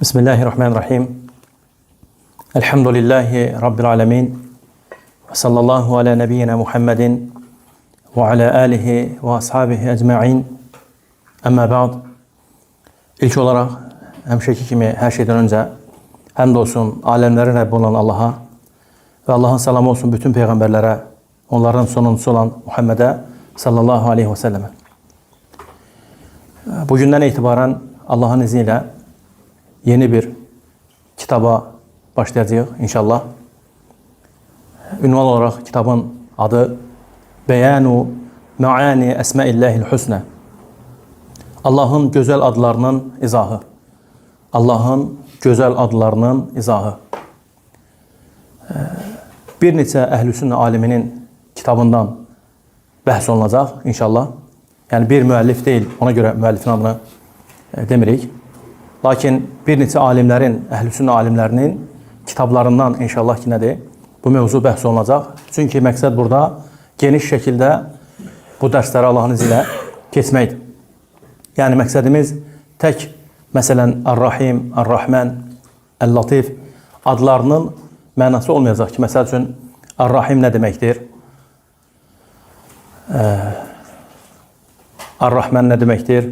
Bismillahirrahmanirrahim. Elhamdülillahi Rabbil alemin. Ve sallallahu ala nebiyyina Muhammedin ve ala alihi ve ashabihi ecma'in. Amma ba'd. İlk olarak hemşeki kimi her şeyden önce hamdolsun alemlerin Rabbi olan Allah'a ve Allah'ın selamı olsun bütün peygamberlere, onların sonuncusu olan Muhammed'e sallallahu aleyhi ve selleme. Bugünden itibaren Allah'ın izniyle yeni bir kitaba başlayacağız inşallah. Ünvan olarak kitabın adı Beyanu Maani Esmaillahil Husna. Allah'ın güzel adlarının izahı. Allah'ın güzel adlarının izahı. Bir neçə Əhl-i Sünnə aliminin kitabından bəhs olunacaq inşallah. Yani bir müəllif değil, ona göre müəllifin adını demirik. Lakin bir neçə alimlerin, Əhl-i Sünnə alimlerinin kitablarından inşallah ki nədir? Bu mevzu bəhs olunacaq. Çünki məqsəd burada geniş şəkildə bu dərsləri Allah'ın izilə keçməkdir. Yani məqsədimiz tək, məsələn, Ar-Rahim, Ar-Rahman, Əl-Latif adlarının mənası olmayacaq ki, məsəl üçün Ar-Rahim nə deməkdir? Ar-Rahman nə deməkdir?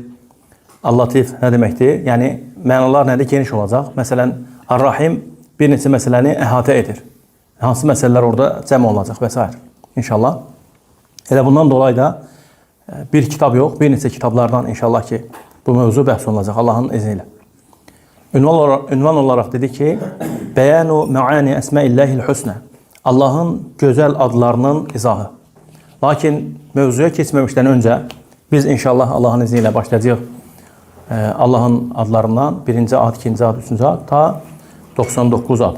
Al-Latif nə deməkdir? Yəni, mənalar nədir? Geniş olacaq. Məsələn, Ar-Rahim bir neçə məsələni əhatə edir. Hansı məsələlər orada cəm olacaq və s. İnşallah. Elə bundan dolayı da bir kitab yox, bir neçə kitablardan inşallah ki, bu mövzu bəhs olunacaq Allah'ın izniyle. Ünvan olarak dedi ki, Beyanu Maani Esmaillahil Husna. Allah'ın güzel adlarının izahı. Lakin mövzuya keçməmişdən öncə biz inşallah Allah'ın izniyle başlayacağıq. Allah'ın adlarından birinci ad, ikinci ad, üçüncü ad, ta 99 ad.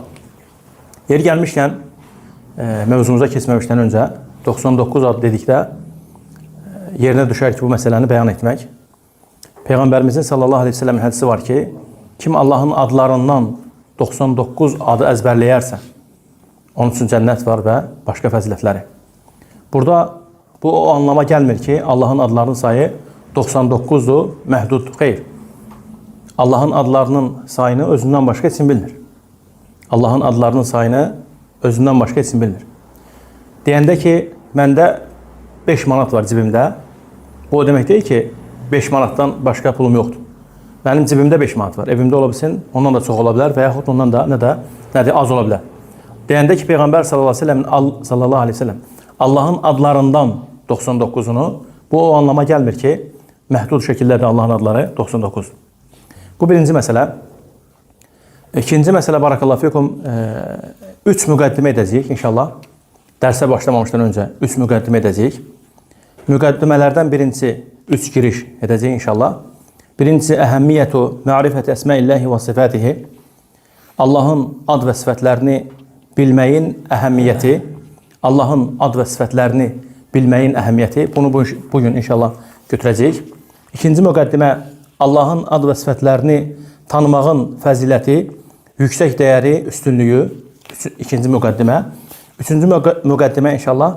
Yeri gəlmişkən, mövzumuza keçməmişdən öncə 99 ad dedikdə yerinə düşər ki, bu məsələni bəyan etmək. Peyğəmbərimizin sallallahu aleyhi ve sellemin hədisi var ki, kim Allah'ın adlarından 99 adı əzbərləyərsə, onun üçün cənnət var və başqa fəzilətləri. Burada bu o anlama gəlmir ki, Allah'ın adlarının sayı 99'dur, məhdud, xeyr. Allah'ın adlarının sayını özündən başqa heç kim bilmir. Allah'ın adlarının sayını özündən başqa heç kim bilmir. Deyəndə ki, məndə 5 manat var cibimdə, bu o demək deyil ki, 5 manatdan başqa pulum yoxdur. Mənim cibimdə 5 manat var, evimdə ola bilsin, ondan da çox ola bilər və yaxud ondan da nədir, az ola bilər. Deyəndə ki, Peyğəmbər sallallahu aleyhi ve sellem Allah'ın adlarından 99'unu, bu o anlama gəlmir ki, məhdud şəkillədir Allah'ın adları 99. Bu birinci məsələ. İkinci məsələ, barakallahu fikum, 3 müqəddimə edəcəyik inşallah. Dərsə başlamamışdan öncə 3 müqəddimə edəcəyik. Müqəddimələrdən birincisi 3 giriş edəcəyik inşallah. Birincisi əhəmmiyyətu ma'rifəti əsmaillahi və sifatihi. Allah'ın ad və sifətlərini bilməyin əhəmmiyyəti. Allah'ın ad və sifətlərini bilməyin əhəmmiyyəti. Bunu bugün inşallah götürəcəyik. İkinci müqəddimə Allah'ın ad və sifətlərini tanımağın fəziləti, yüksək dəyəri, üstünlüyü. İkinci müqəddimə. Üçüncü müqəddimə inşallah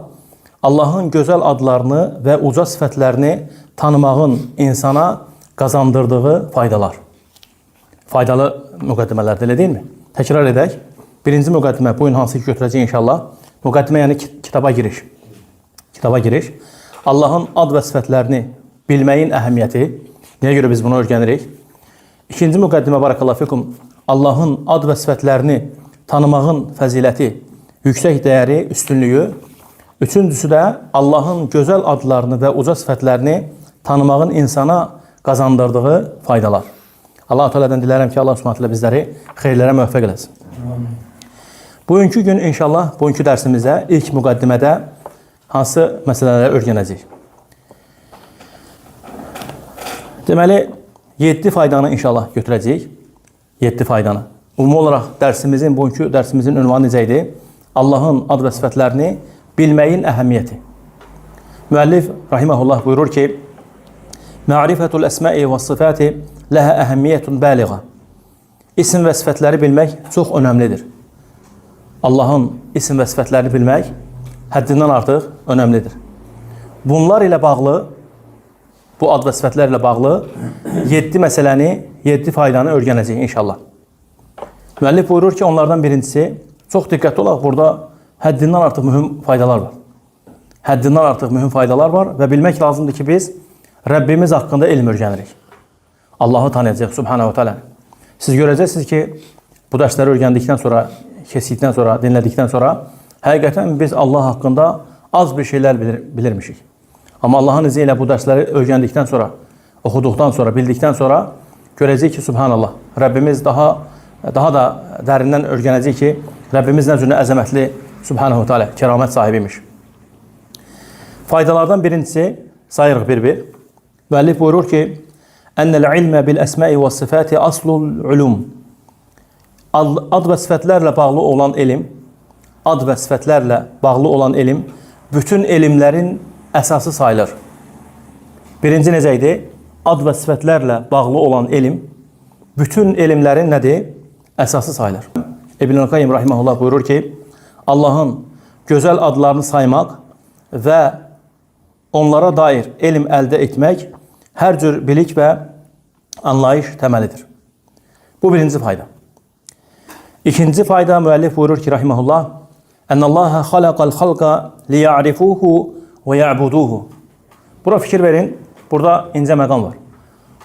Allah'ın gözəl adlarını və uca sifətlərini tanımağın insana qazandırdığı faydalar. Faydalı müqəddimələrdir, elə deyil mi? Təkrar edək. Birinci müqəddimə bugün hansı ki götürəcəyik inşallah. Müqəddimə yəni kitaba giriş. Kitaba giriş. Allah'ın ad və sifətlərini bilməyin əhəmiyyəti. Niyə görə biz bunu öyrənirik? İkinci müqəddimə barakallahu fikum. Allah'ın ad və sifətlərini tanımağın fəziləti, yüksək dəyəri, üstünlüyü. Üçüncüsü də Allah'ın gözəl adlarını və uca sifətlərini tanımağın insana qazandırdığı faydalar. Allah-u Teala'dan dilərəm ki, Allah Subhanahu bizləri xeyirlərə müvəffəq eləsin. Bugünkü gün inşallah, bugünkü dərsimizdə ilk müqəddimədə hansı məsələləri öyrənəcəyik? Deməli, 7 faydanı inşallah götürəcəyik. 7 faydanı. Ümumi olaraq bugünkü dərsimizin ünvanı necə idi? Allah'ın ad və sifətlərini bilməyin əhəmiyyəti. Müəllif rahiməhullah buyurur ki, Ma'rifətul əsma'i və sifəti ləhə əhəmmiyyətun bəliğə. İsim və sifətləri bilmək çox önəmlidir. Allah'ın isim və sifətlərini bilmək həddindən artıq önəmlidir. Bunlar ilə bağlı bu ad və sifətlərlə bağlı 7 məsələni, 7 faydanı öyrənəcəyik inşallah. Müəllif buyurur ki, onlardan birincisi, çox diqqətli olaq, burada həddindən artıq mühüm faydalar var. Həddindən artıq mühüm faydalar var və bilmək lazımdır ki, biz Rəbbimiz haqqında elm öyrənirik. Allahı tanıyacaq, Subhanahu wa ta'ala. Siz görəcəksiniz ki, bu dərsləri öyrəndikdən sonra, keçdikdən sonra, dinlədikdən sonra, həqiqətən biz Allah haqqında az bir şeylər bilirmişik. Amma Allahın izi ilə bu dərsləri öyrəndikdən sonra, oxuduqdan sonra, bildikdən sonra görəcək ki, Subhanallah, Rəbbimiz daha da dərindən öyrənəcək ki, Rəbbimiz nə cürə əzəmətli, Subhanahu ta'ala, kəramət sahibiymiş. Faydalardan birincisi, sayırıq bir-bir. Müəllif buyurur ki, Ennel ilmə bil əsməi və sifəti aslul ulum. Ad və sifətlərlə bağlı olan elm, bütün elmlərin əsası sayılır. Birinci necə idi? Ad və sifətlərlə bağlı olan elm, bütün elmlərin nədir? Əsası sayılır. İbn-i Qayyim rahimehullah buyurur ki, Allahın gözəl adlarını saymaq və onlara dair elm əldə etmək hər cür bilik və anlayış təməlidir. Bu birinci fayda. İkinci fayda müəllif buyurur ki, rahimehullah, Ənəllaha xalaqal xalqa liya'rifuhu və ya'buduhu. Bura fikir verin, burada incə məqam var.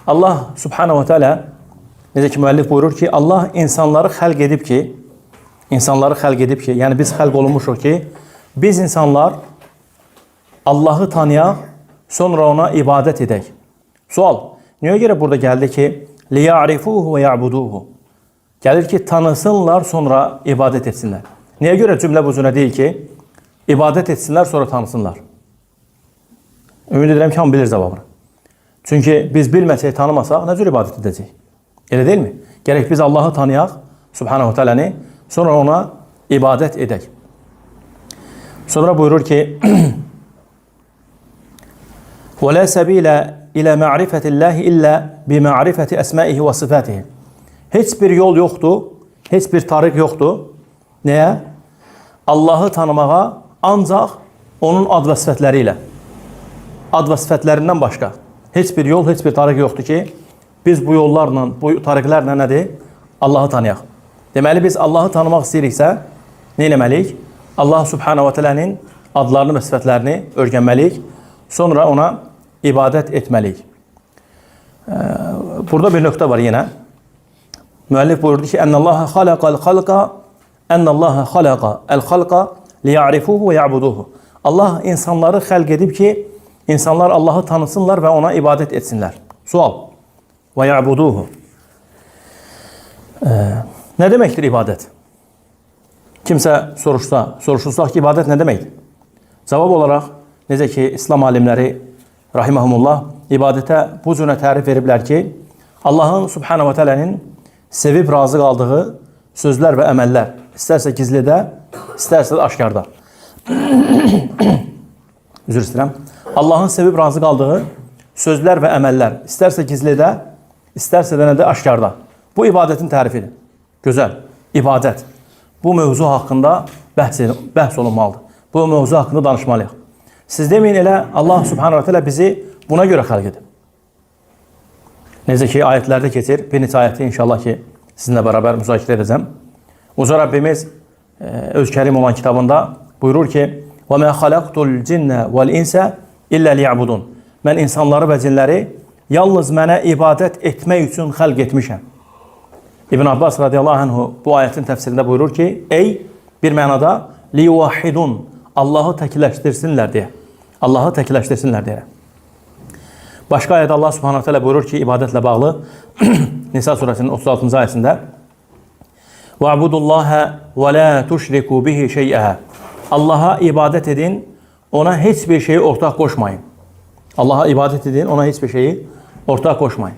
Allah Subhanahu wa ta'ala, necə ki müəllif buyurur ki, Allah insanları xəlq edib ki, yəni biz xəlq olunmuşuq ki, biz insanlar Allahı tanıyaq, sonra ona ibadət edək. Sual, niyə görə burada gəldi ki, liya'rifuhu və ya'buduhu? Gəlir ki, tanısınlar, sonra ibadət etsinlər. Niyə görə cümlə bu cürə deyil ki, ibadət etsinlər, sonra tanısınlar? Ümid edirəm ki, hamı bilir cavabını. Çünki biz bilməsək, tanımasaq, nə cür ibadət edəcək? Elə deyilmi? Gərək biz Allahı tanıyaq, Subhanahu Teala'ni, sonra ona ibadət edək. Sonra buyurur ki, وَلَا سَبِيلَ إِلَى مَعْرِفَةِ اللّٰهِ إِلَّا بِمَعْرِفَةِ أَسْمَائِهِ وَصِفَاتِهِ. Heç bir yol yoxdur, heç bir tariq yoxdur. Nəyə? Allahı tanımağa ancaq onun ad və sifətləri ilə. Ad və sifətlərindən başqa. Heç bir yol, heç bir tariq yoxdur ki, biz bu yollarla, bu tariqlərlə nədir? Allahı tanıyaq. Deməli, biz Allahı tanımaq istəyiriksə, nə eləməliyik? Allah Subhanahu wa Ta'ala'nın adlarını və sifətlərini öyrənməliyik. Sonra ona ibadət etməliyik. Burada bir nöqtə var yenə. Müəllif buyurdu ki, Ənəllaha xalaqal xalqa, Ənəllaha xalaqa əl-xalqa liya'rifuhu və ya'buduhu. Allah insanları xəlq edib ki, insanlar Allahı tanısınlar və ona ibadət etsinlər. Sual. Və ya'buduhu. Nə deməkdir ibadət? Kimsə soruşursaq ki, ibadət nə deməkdir? Cavab olaraq, necə ki, İslam alimləri, rahiməhumullah, ibadətə bu cürə tərif veriblər ki, Allahın Subhanahu wa Ta'ala'nın sevib razı qaldığı sözlər və əməllər, istərsə gizlidə, istərsə də aşkarda. Üzr istəyirəm. Allahın sevib razı qaldığı sözlər və əməllər, istərsə gizlidə, istərsə də nədə aşkarda. Bu ibadətin tərifidir. Gözəl, ibadət. Bu mövzu haqqında bəhs olunmalıdır. Bu mövzu haqqında danışmalıyıq. Siz deməyin elə Allah Subhanahu wa Ta'ala bizi buna görə xəlq edib. Necə ki, ayətlərdə keçir, bir neçə ayəti inşallah ki, sizinlə bərabər müzakirə edəcəm. Uca Rabbimiz öz kərim olan kitabında buyurur ki, وَمَا خَلَقْتُ الْجِنَّ وَالْاِنْسَ إِلَّا لِيَعْبُدُونَ. Mən insanları və cinləri yalnız mənə ibadət etmək üçün xəlq etmişəm. İbn Abbas radiyallahu anhu bu ayətin təfsirində buyurur ki, ey bir mənada liyuvahidun, Allahı təkləşdirsinlər deyə. Allahı təkləşdirsinlər deyə. Başqa ayədə Allah Subhanahu Teala buyurur ki, ibadətlə bağlı Nisa surəsinin 36-cı ayəsində وَعْبُدُ وَلَا تُشْرِكُوا بِهِ شَيْئَهَا. Allaha ibadət edin, ona heç bir şeyi ortaq qoşmayın. Allaha ibadət edin, ona heç bir şeyi ortaq qoşmayın.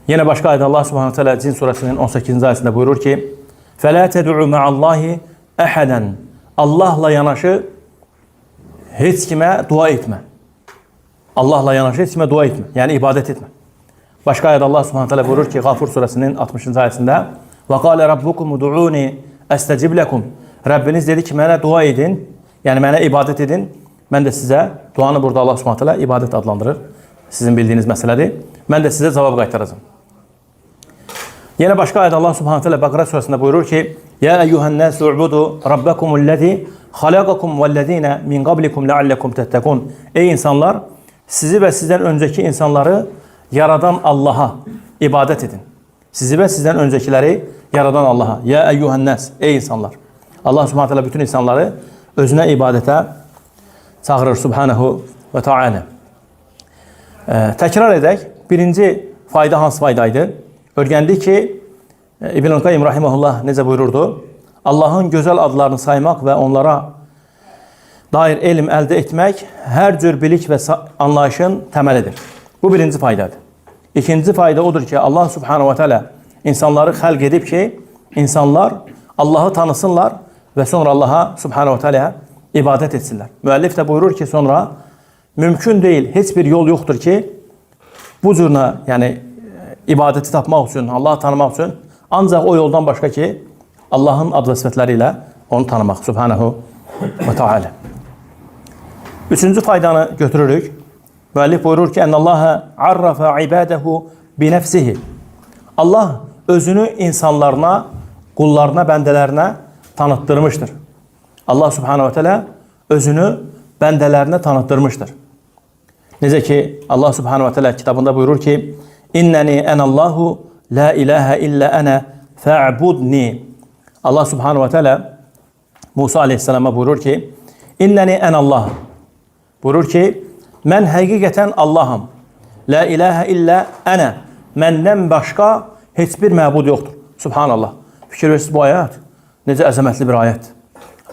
Yenə başqa ayədə Allah Subhanahu Teala Cin surəsinin 18-ci ayəsində buyurur ki, فَلَا تَدْعُوا مَعَ اللّٰهِ أَحَدًا. Allahla yanaşı heç kimə dua etmə. Allahla yanaşı heç kimə dua etmə. Yəni ibadət etmə. Başqa ayədə Allah Subhanahu Teala buyurur ki, Gafur surəsinin 60-cı ayəsində وَقَالَ رَبُّكُمُ دُعُونِ أَسْتَجِبْ لَكُمْ. Rəbbiniz dedi ki, mənə dua edin, yəni mənə ibadət edin. Mən də sizə, duanı burada Allah Subhanahu Teala ibadət adlandırır. Sizin bildiyiniz məsələdir. Mən də sizə cavab qaytaracağım. Yine başka ayet Allah Subhanahu teala Bakara suresinde buyurur ki: "Ya eyyuhen nasu ubudu rabbakumullezî halakakum vellezîne min qablikum leallekum tettekûn." Ey insanlar, sizi ve sizden önceki insanları yaradan Allah'a ibadet edin. Sizi ve sizden öncekileri yaradan Allah'a. Ya eyyuhen nas, ey insanlar. Allah Subhanahu teala bütün insanları özüne ibadete çağırır Subhanahu ve Teala. Tekrar edək. Birinci fayda hansı faydaydı? Örgəndik ki, İbn-i Qayyim rahimehullah necə buyururdu? Allahın gözəl adlarını saymaq və onlara dair elm əldə etmək hər cür bilik və anlayışın təməlidir. Bu birinci faydadır. İkinci fayda odur ki, Allah Subhanahu ve Teala insanları xəlq edib ki, insanlar Allah'ı tanısınlar və sonra Allah'a Subhanahu ve Teala'ya ibadət etsinlər. Müəllif də buyurur ki, sonra mümkün deyil, heç bir yol yoxdur ki, bu cürünə, yəni ibadəti tapmaq üçün, Allah'ı tanımaq üçün ancaq o yoldan başqa ki, Allah'ın ad və sifətləri ilə onu tanımaq. Subhanahu ve Teala. Üçüncü faydanı götürürük. Müəllif buyurur ki, "Ennallâhe arrafa ibâdehu binefsihi." Allah özünü insanlarına, qullarına, bəndələrinə tanıttırmıştır. Allah Subhanahu ve Teala özünü bəndələrinə tanıttırmıştır. Necə ki, Allah Subhanahu ve Teala kitabında buyurur ki, "İnneni enallahu la ilahe illa ene fa'budni." Allah Subhanahu ve Teala Musa aleyhisselama buyurur ki, "İnneni enallah." Buyurur ki, "Mən həqiqətən Allahım. La ilahe illa ene." Məndən başqa heç bir məbud yoxdur. Subhanallah. Fikir versiniz bu ayət. Necə əzəmətli bir ayət.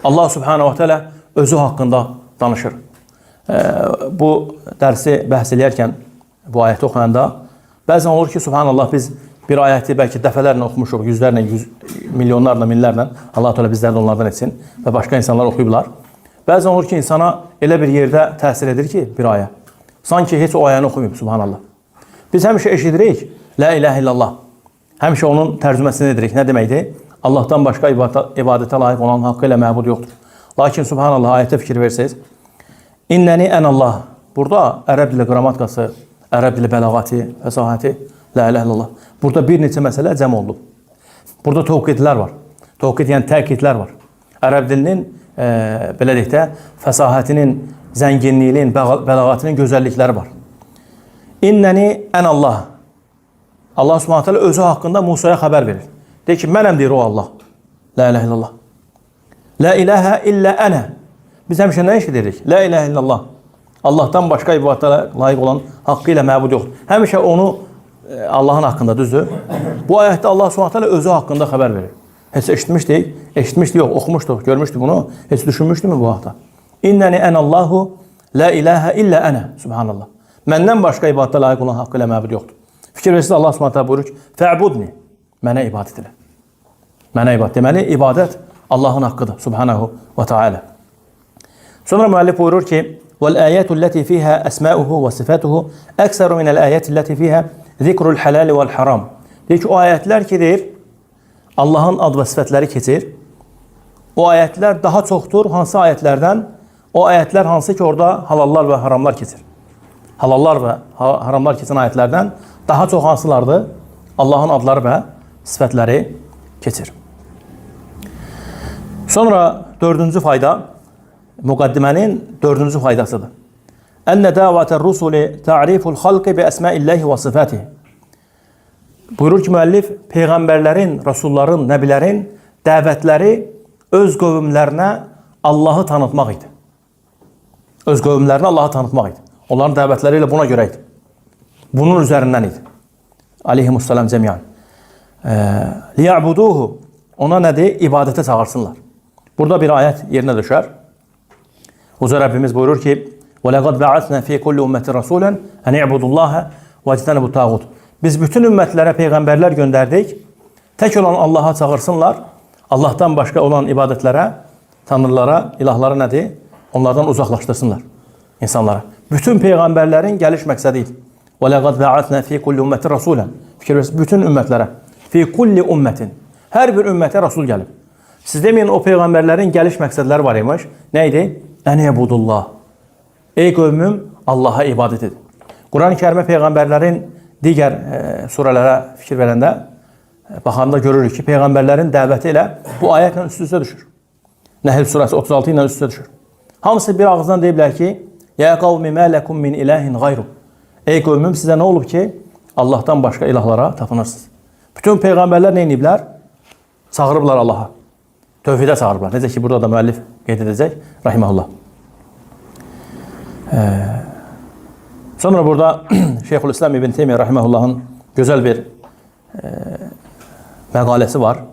Allah Subhanahu ve Teala özü haqqında danışır. Bu dərsi bəhs edərkən, bu ayəti oxuyanda, bəzən olur ki, Subhanallah, biz bir ayəti bəlkə dəfələrlə oxumuşuq, yüzlərlə, milyonlarla, minlərlə. Allah Teala bizləri də onlardan etsin və başqa insanlar oxuyublar. Bəzən olur ki, insana elə bir yerdə təsir edir ki, bir ayə. Sanki heç o ayəni oxumayıb, Subhanallah. Biz həmişə eşidirik, La ilahe illallah. Həmişə onun tərcüməsini edirik. Nə deməkdir? Allah'tan başqa ibadətə layiq olan haqqı ilə məbud yoxdur. Lakin Subhanallah, ayətə fikir versiniz. İnnəni ənəllah. Burada ərəb dili qrammatikası, ərəb dili bəlağati, fəsahəti, la ilahe illallah. Burada bir neçə məsələ cəm olunub. Burada tövqidlər var. Tövqid yəni təkidlər var. Ərəb dilinin belə deyək də fəsahətinin, zənginliyinin, bəlağatinin gözəllikləri var. İnnəni ənəllah. Allah Subhanahu teala özü haqqında Musaya xəbər verir. Deyir ki, mənəm deyir o Allah. La ilahe illallah. La ilahe illa ənə. Biz həmişə nə eşidirik? La ilahe illallah. Allah'tan başqa ibadətə layiq olan haqqı ilə məbud yoxdur. Həmişə onu Allah'ın haqqında, düzdür? Bu ayətdə Allah Subhanahu teala özü haqqında xəbər verir. Heç eşitmişdik, yox, oxumuşduq, görmüşdük bunu. Heç düşünmüşdük mü bu haqda? İnnəni ənəllahu la ilahe illa ənə. Subhanallah. Məndən başqa ibadətə layiq olan haqqı ilə məbud yoxdur. Fikir versiniz, Allah Subhanahu teala buyurur ki, "Fə'budni." Mənə ibadət elə. Mənə ibadət. Deməli, ibadət Allah'ın haqqıdır. Subhanahu ve Teala. Sonra müəllif buyurur ki, وَالْآيَاتُ الَّتِي فِيهَا أَسْمَاؤُهُ وَصِفَاتُهُ أَكْثَرُ مِنَ الْآيَاتِ الَّتِي فِيهَا ذِكْرُ الْحَلَالِ وَالْحَرَامِ. Deyir ki, o ayətlər ki, deyir, Allah'ın ad və sifətləri keçir. O ayətlər daha çoxdur. Hansı ayətlərdən? O ayətlər hansı ki, orada halallar və haramlar keçir. Halallar və haramlar keçən ayətlərdən daha çox hansılardır? Allah'ın adları və sifətləri keçir. Sonra dördüncü fayda, müqəddimənin dördüncü faydasıdır. Ənə dəvətər rusuli ta'riful xalqi bi əsmaillahi və sifatihi. Buyurur ki, müəllif, peyğəmbərlərin, rasulların, nəbilərin dəvətləri öz qövmlərinə Allah'ı tanıtmaq idi. Öz qövmlərinə Allah'ı tanıtmaq idi. Onların dəvətləri ilə buna görə idi. Bunun üzərindən idi. Aleyhimussalam cəmiyan. Liya'buduhu. Ona nədir? İbadətə çağırsınlar. Burada bir ayət yerinə düşər. Uca Rəbbimiz buyurur ki, وَلَقَدْ بَعَثْنَا فِي كُلِّ أُمَّةٍ رَسُولًا أَنْ يَعْبُدُوا اللّٰهَ وَاجْتَنِبُوا الطَّاغُوتَ. Biz bütün ümmətlərə peyğəmbərlər göndərdik. Tək olan Allah'a çağırsınlar. Allah'tan başqa olan ibadətlərə, tanrılara, ilahlara nədir? Onlardan uzaqlaşdırsınlar insanlara. Bütün peyğəmbərlərin gəliş məqsədi idi. وَلَقَدْ بَعَثْنَا فِي كُلِّ أُمَّةٍ رَسُولًا. Fikir versiniz, bütün ümmətlərə. فِي كُلِّ أُمَّةٍ. Hər bir ümmətə Rasul gəlib. Siz deməyin, o peyğəmbərlərin gəliş məqsədləri var imiş. Nə idi? Ən yəbudullah. Ey qövmüm, Allah'a ibadət edin. Quran-ı Kərimə peyğəmbərlərin digər surələrə fikir verəndə baxanda görürük ki, peyğəmbərlərin dəvəti ilə bu ayətlə üst-üstə düşür. Nəhl surəsi 36 ilə üst-üstə düşür. Hamısı bir ağızdan deyiblər ki, Ya qavmi mə ləkum min ilahin qayru. Ey qövmüm, sizə nə olub ki, Allahdan başqa ilahlara tapınırsınız. Bütün peyğəmbərlər nə ediblər? Çağırıblar Allaha. Tövhidə çağırıblar. Necə ki, burada da müəllif qeyd edəcək, rahiməhullah. Sonra burada Şeyxülislam İbn Teymiyyə rahiməhullahın gözəl bir məqaləsi var.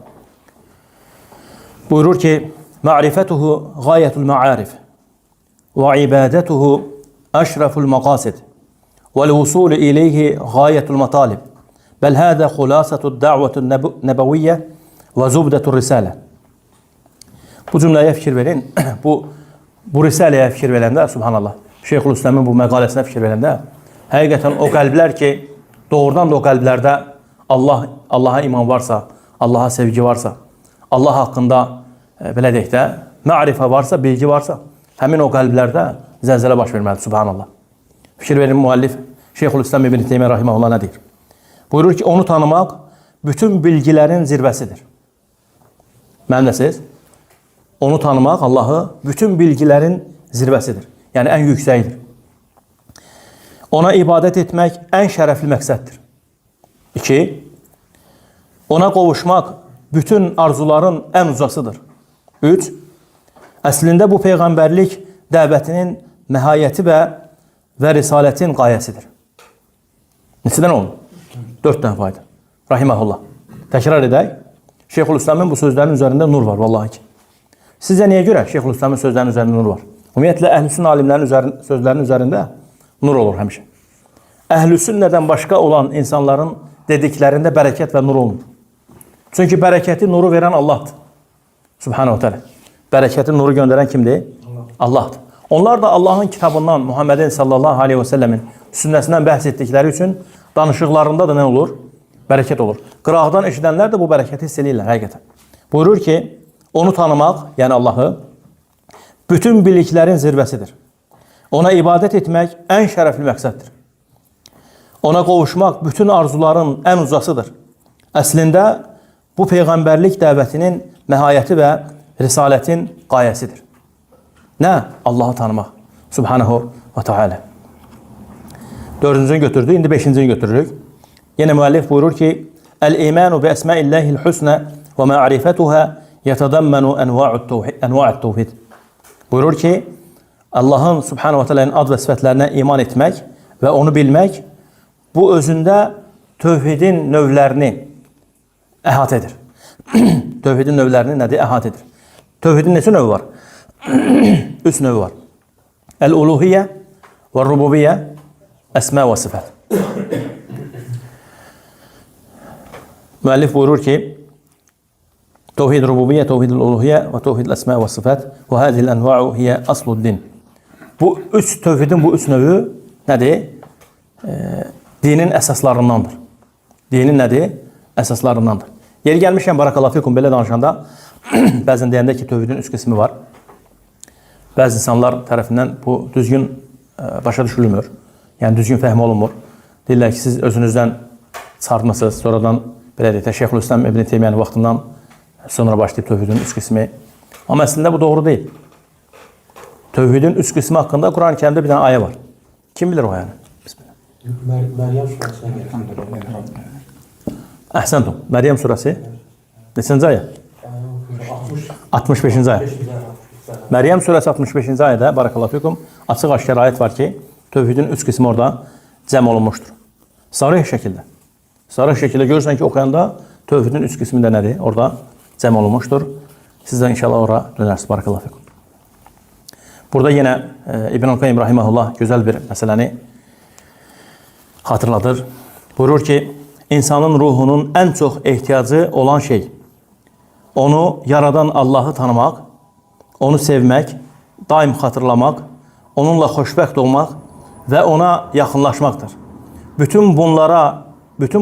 Buyurur ki, Ma'rifətuhu gayətul ma'arif və ibadətuhu əşraful maqasid vəl-vusul ileyhi gayətul matalib bəl hədə xulasətud da'vatul nəbəviyyə və zubdətul risalə. Bu cümləyə fikir verin. Bu risaləyə fikir verəndə, subhanallah, Şeyxülislamın bu məqaləsinə fikir verəndə, həqiqətən o qəlblər ki, doğrudan da o qəlblərdə Allaha iman varsa, Allaha sevgi varsa, Allah haqqında, belə deyək də, mərifə varsa, bilgi varsa, həmin o qəlblərdə zəlzələ baş verməlidir, subhanallah. Fikir verin, müəllif Şeyxülislam İbn Teymiyyə rahiməhullah nə deyir? Buyurur ki, onu tanımaq bütün bilgilərin zirvəsidir. Mənimləsiz? Onu tanımaq, Allahı bütün bilgilərin zirvəsidir. Yəni, ən yüksəyidir. Ona ibadət etmək ən şərəfli məqsəddir. 2. Ona qovuşmaq bütün arzuların ən ucasıdır. 3. Əslində bu peyğəmbərlik dəvətinin məhəyyəti və risalətin qayəsidir. Neçədən oldu? 4 dənə fayda. Rahiməhullah. Təkrar edək. Şeyxülislamın bu sözlərin üzərində nur var, vallahi ki. Sizcə niyə görə Şeyxülislamın sözlərinin üzərində nur var? Ümumiyyətlə, əhlüsün alimlərin sözlərinin üzərində nur olur həmişə. Əhlüsünnədən başqa olan insanların dediklərində bərəkət və nur olmur. Çünki bərəkəti, nuru verən Allahdır. Subhanahu teala. Bərəkəti, nuru göndərən kimdir? Allahdır. Onlar da Allahın kitabından, Muhammedin sallallahu aleyhi və səlləmin sünnəsindən bəhs etdikləri üçün danışıqlarında da nə olur? Bərəkət olur. Qıraqdan eşidənlər də bu bərəkəti hiss edirlər, həqiqətən. Buyurur ki, onu tanımaq, yəni Allahı, bütün biliklərin zirvəsidir. Ona ibadət etmək ən şərəfli məqsəddir. Ona qovuşmaq bütün arzuların ən ucasıdır. Əslində, bu peyğəmbərlik dəvətinin məhəyyəti və risalətin qayəsidir. Nə? Allahı tanımaq. Subhanahu və teala. 4-cünü götürdük, indi 5-cini götürürük. Yenə müəllif buyurur ki, Əl-imanu bi əsməilləhil husnə və ma'rifətuhə yətədəmmənu ənva'ət tevhid. Buyurur ki, Allahın Subhanahu və Teala'nın ad və sifətlərinə iman etmək və onu bilmək bu özündə tövhidin növlərini əhatə edir. Tövhidin növlərini nədir? Əhatə edir. Tövhidin neçə növü var? 3 növü var. Əl-uluhiyyə və rububiyyə, əsmə və sifət. Müəllif buyurur ki, Tevhid rububiyyə, tevhid uluhiyyə və tevhid əsmə və sifət və hədil ənva'u hiyə asluddin. Bu 3 tövhidin bu 3 növü nədir? Dinin əsaslarındandır. Dinin nədir? Əsaslarındandır. Yeri gəlmişkən, barakallahu fikum, belə danışanda bəzən deyəndə ki, tövhidin 3 qismi var. Bəzi insanlar tərəfindən bu düzgün başa düşülmür. Yəni, düzgün fəhm olunmur. Deyirlər ki, siz özünüzdən çıxartmısınız, sonradan belə deyək, Şeyxülislam İbn Teymiyyənin vaxtından sonra başlayıb tövhidin 3 qismi. Amma əslində bu doğru deyil. Tövhidin 3 qismi haqqında Quran-ı Kərimdə bir dənə ayə var. Kim bilir o ayəni? Məryəm surəsinə gəlir. Əhsəntum. Məryəm surəsi? Neçənci ayə? 65-ci ayə. Məryəm surəsi 65-ci ayədə, barakallahu fikum, açıq aşkar ayət var ki, tövhidin 3 qismi orada cəm olunmuşdur. Sarih şəkildə. Sarih şəkildə görürsən ki, oxuyanda tövhidin 3 qismi də nədir? Orada cəm olunmuşdur. Siz də inşallah ora dönərsiniz. Barakallahu fikum. Burada yenə İbn-i Qayyim rahiməhullah gözəl bir məsələni xatırladır. Buyurur ki, insanın ruhunun ən çox ehtiyacı olan şey, onu yaradan Allahı tanımaq, onu sevmək, daim xatırlamaq, onunla xoşbəxt olmaq və ona yaxınlaşmaqdır. Bütün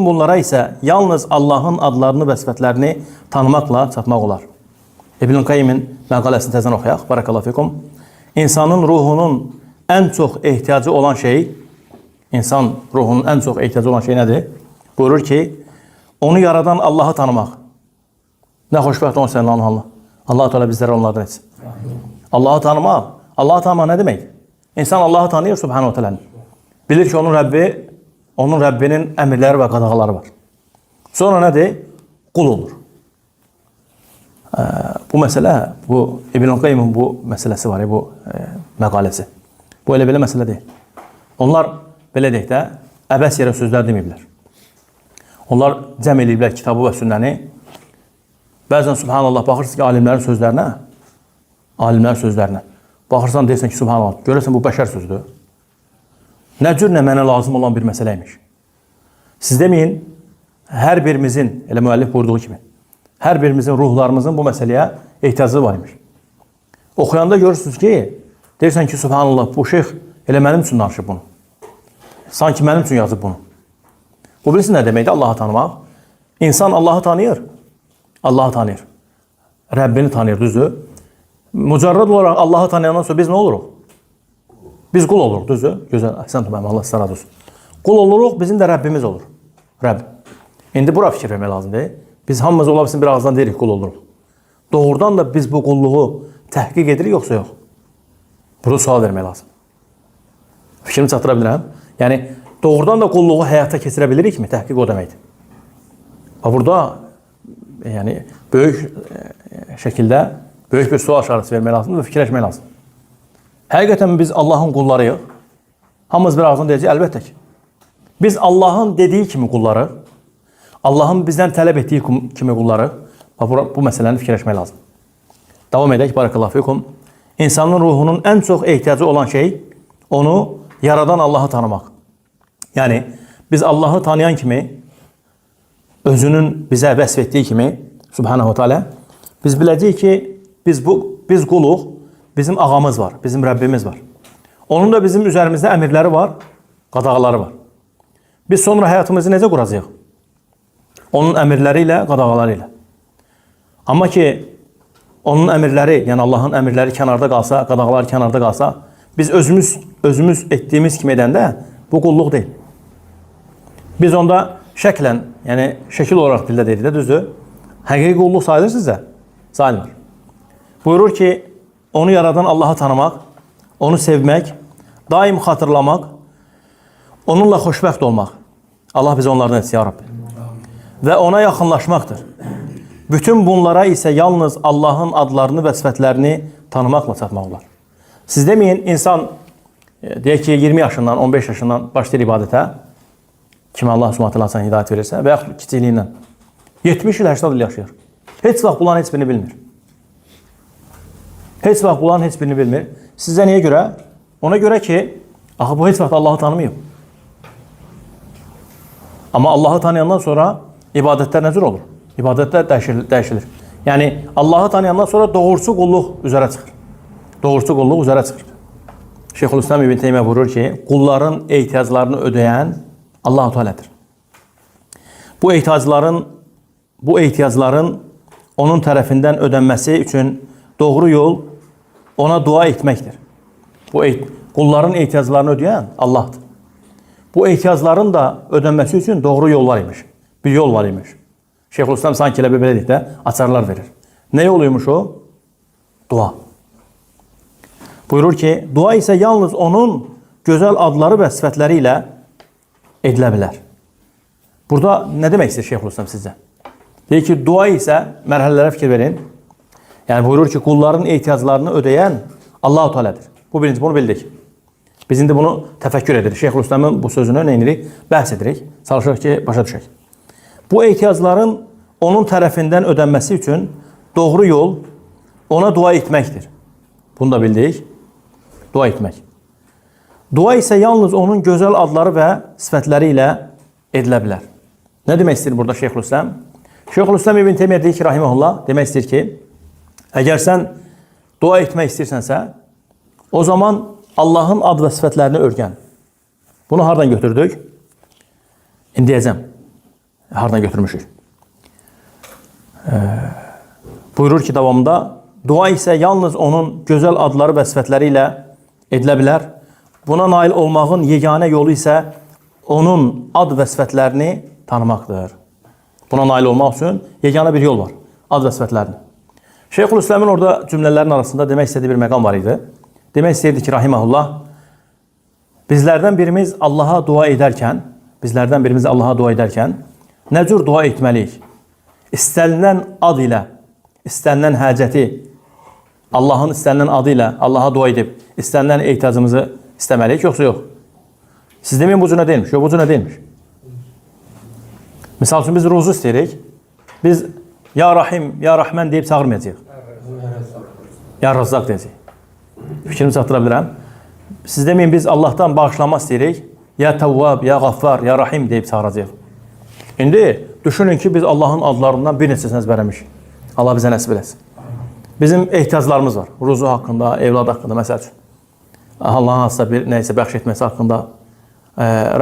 bunlara isə yalnız Allahın adlarını və sifətlərini tanımaqla çatmaq olar. İbn-i Qayyimin məqaləsini təzən oxuyaq. Barakallahu fikum. İnsanın ruhunun ən çox ehtiyacı olan şey, insan ruhunun ən çox ehtiyacı olan şey nədir? Buyurur ki, onu yaradan Allah'ı tanımaq. Nə xoşbəxt olsun sənin Allah. Allah Teala bizləri onlardan etsin. Allah'ı tanımaq. Allah'ı tanımaq nə demək? İnsan Allah'ı tanıyır Subhanahu Teala. Bilir ki onun Rəbbinin əmrləri və qadağaları var. Sonra nədir? Qul olur. Bu məsələ, bu İbn-i Qayyimin bu məsələsi var, bu məqaləsi. Bu elə belə məsələ deyil. Onlar, belə deyək də, əbəs yerə sözlər deməyiblər. Onlar cəm ediblər kitabı və sünnəni. Bəzən Subhanallah, baxırsın ki, alimlərin sözlərinə. Baxırsan, deyirsən ki, Subhanallah, görürsən bu bəşər sözdür. Nə cür, nə mənə lazım olan bir məsələymiş. Siz deməyin, hər birimizin, elə müəllif buyurduğu kimi, hər birimizin, ruhlarımızın bu məsələyə ehtiyacı var imiş. Oxuyanda görürsünüz ki, deyirsən ki, Subhanallah, bu şeyx elə mənim üçün danışıb bunu. Sanki mənim üçün yazıb bunu. Bu bilirsiniz nə deməkdir? Allah'ı tanımaq. İnsan Allah'ı tanıyır. Allah'ı tanıyır. Rəbbini tanıyır, düzdür. Mücərrəd olaraq Allah'ı tanıyandan sonra biz nə oluruq? Biz qul oluruq, düzdür. Gözəl, əhsən tutmayım, Allah sizə razı olsun. Qul oluruq, bizim də Rəbbimiz olur. Rəbb. İndi bura fikir vermək lazım deyil. Biz hamımız ola bilsin bir ağızdan deyirik, qul oluruq. Doğrudan da biz bu qulluğu təhqiq edirik, yoxsa yox? Burada sual vermək lazım. Fikrimi çatdıra bilirəm. Yəni, doğrudan da qulluğu həyata keçirə bilirikmi? Təhqiq o deməkdir. Burada yəni, böyük şəkildə böyük bir sual işarəsi vermək lazımdır və fikirləşmək lazım. Həqiqətən biz Allahın qullarıyıq. Hamımız bir ağızdan deyəcək, əlbəttə ki. Biz Allahın dediyi kimi qullarıq. Allahın bizdən tələb etdiyi kimi qullarıq. Bu məsələni fikirləşmək lazım. Davam edək, barakallahu fikum. İnsanın ruhunun ən çox ehtiyacı olan şey onu yaradan Allah'ı tanımaq. Yəni, biz Allah'ı tanıyan kimi, özünün bizə vəsf etdiyi kimi, Subhanahu Teala, biz biləcəyik ki, biz quluq, bizim ağamız var, bizim Rəbbimiz var. Onun da bizim üzərimizdə əmirləri var, qadağaları var. Biz sonra həyatımızı necə quracağıq? Onun əmirləri ilə, qadağaları ilə. Amma ki, onun əmirləri, yəni Allah'ın əmirləri kənarda qalsa, qadağaları kənarda qalsa, biz özümüz etdiyimiz kimi edəndə bu qulluq deyil. Biz onda şəklən, yəni şəkil olaraq dildə deyirik də, düzdür? Həqiqi qulluq sayılır sizə? Sayılmır. Buyurur ki, onu yaradan Allah'ı tanımaq, onu sevmək, daim xatırlamaq, onunla xoşbəxt olmaq. Allah bizi onlardan etsin, ya Rabbi. Və ona yaxınlaşmaqdır. Bütün bunlara isə yalnız Allah'ın adlarını və sifətlərini tanımaqla çatmaq olar. Siz deməyin, insan, deyək ki, 20 yaşından, 15 yaşından başlayır ibadətə, kimi Allah Subhanahu sana hidayət verirsə və yaxud kiçikliyindən 70 il, 80 il yaşayır. Heç vaxt bunların heç birini bilmir. Heç vaxt bunların heç birini bilmir. Sizə niyə görə? Ona görə ki, axı bu heç vaxt Allah'ı tanımayıb. Amma Allah'ı tanıyandan sonra ibadətlər necə olur? İbadətlər dəyişilir. Yəni, Allah'ı tanıyandan sonra doğrusu qulluq üzərə çıxır. Doğrusu qulluq üzərə çıxır. Şeyxülislam İbn Teymiyyə buyurur ki, qulların ehtiyaclarını ödəyən Allah-u Teala'dır. Bu ehtiyacların onun tərəfindən ödənməsi üçün doğru yol ona dua etməkdir. Qulların ehtiyaclarını ödəyən Allah'dır. Bu ehtiyacların da ödənməsi üçün doğru yol var imiş. Bir yol var imiş. Şeyxülislam sanki elə belə deyək də açarlar verir. Nə yoluymuş o? Dua. Buyurur ki, dua isə yalnız onun gözəl adları və sifətləri ilə edilə bilər. Burada nə demək istəyir Şeyxülislam sizə? Deyir ki, dua isə, mərhələlərə fikir verin. Yəni buyurur ki, qulların ehtiyaclarını ödəyən Allah-u Teala'dır. Bu birinci, bunu bildik. Biz indi bunu təfəkkür edirik. Şeyxülislamın bu sözünü nə edirik? Bəhs edirik. Çalışırıq ki, başa düşək. Bu ehtiyacların onun tərəfindən ödənməsi üçün doğru yol ona dua etməkdir. Bunu da bildik. Dua etmək. Dua isə yalnız onun gözəl adları və sifətləri ilə edilə bilər. Nə demək istəyir burada Şeyxülislam? Şeyxülislam İbn Teymiyyə deyir ki, rahimehullah, demək istəyir ki, əgər sən dua etmək istəyirsənsə, o zaman Allah'ın ad və sifətlərini öyrən. Bunu hardan götürdük? İndi deyəcəm. Hardan götürmüşük? Buyurur ki, davamında, dua isə yalnız onun gözəl adları və sifətləri ilə edilə bilər. Buna nail olmağın yeganə yolu isə onun ad və sifətlərini tanımaqdır. Buna nail olmaq üçün yeganə bir yol var. Ad və sifətlərini. Şeyxülislamın orada cümlələrin arasında demək istədiyi bir məqam var idi. Demək istəyirdi ki, rahiməhullah, bizlərdən birimiz Allaha dua edərkən, nə cür dua etməliyik? İstənilən ad ilə, istənilən həcəti, Allahın istənilən adı ilə Allaha dua edib, istənilən ehtiyacımızı istəməliyik, yoxsa yox? Siz deməyin, bu cürə deyilmiş, yox, bu cürə deyilmiş. Misal üçün, biz ruzu istəyirik, biz Ya Rahim, Ya Rahman deyib çağırmayacaq. Ya Razzaq deyəcək. Fikrimi çatdıra bilirəm. Siz deməyin, biz Allahdan bağışlanma istəyirik, Ya Tavvab, Ya Qaffar, Ya Rahim deyib çağıracaq. İndi düşünün ki, biz Allahın adlarından bir neçəsini əzbərləmişik. Allah bizə nəsib eləsin. Bizim ehtiyaclarımız var. Ruzu haqqında, evlad haqqında, məsəl üçün. Allahın hansısa bir nəysə bəxş etməsi haqqında,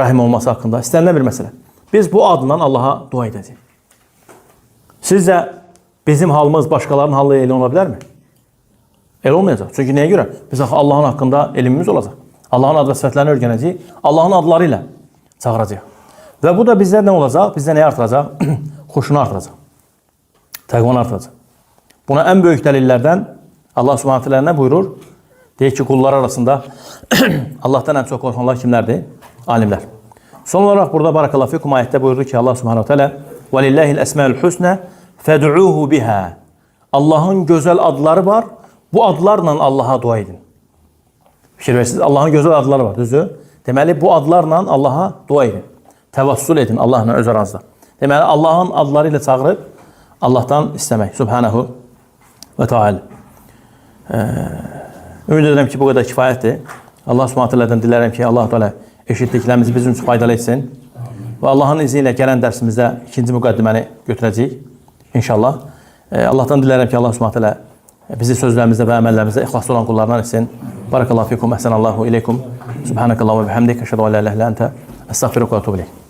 rəhim olması haqqında, istənilən bir məsələ. Biz bu adından Allaha dua edəcəyik. Sizcə bizim halımız başqalarının halı elə ola bilərmi? Elə olmayacaq. Çünki nəyə görə? Biz Allahın haqqında elmimiz olacaq. Allahın ad və sifətlərini öyrənəcəyik. Allahın adları ilə çağıracaq. Və bu da bizdə nə olacaq? Bizdə nəyə artıracaq? Xoşunu artıracaq. Təqvanı artıracaq. Buna ən böyük dəlillərdən Allah Subhanahu taala nə buyurur? Deyir ki, qullar arasında Allahdan ən çox qorxanlar kimlərdir? Alimlər. Son olaraq burada barakallahu fikum ayətdə buyurdu ki, Allah Subhanahu taala "Velillahil esmaul husna fad'uhu biha." Allahın gözəl adları var. Bu adlarla Allaha dua edin. Fikir verirsiniz, Allahın gözəl adları var, düzdür? Deməli, bu adlarla Allaha dua edin. Təvəssül edin Allahla öz aranızda. Deməli, Allahın adları ilə çağırıb Allahdan istəmək. Subhanahu və Teala. Ümid edirəm ki, bu qədər kifayətdir. Allah Subhanahu taala'dan dilərəm ki, Allah Teala eşitdiklərimizi bizim üçün faydalı etsin. Və Allahın izni ilə gələn dərsimizdə ikinci müqəddiməni götürəcəyik. İnşallah. Allahdan dilərəm ki, Allah Subhanahu taala bizi sözlərimizdə və əməllərimizdə ixlaslı olan qullardan etsin. Barakallahu fikum, əhsənallahu ileykum. Subhanakallahu və bihamdik, əşhədu an la ilahe illə entə, əstəğfiruka və etûbü ileyk.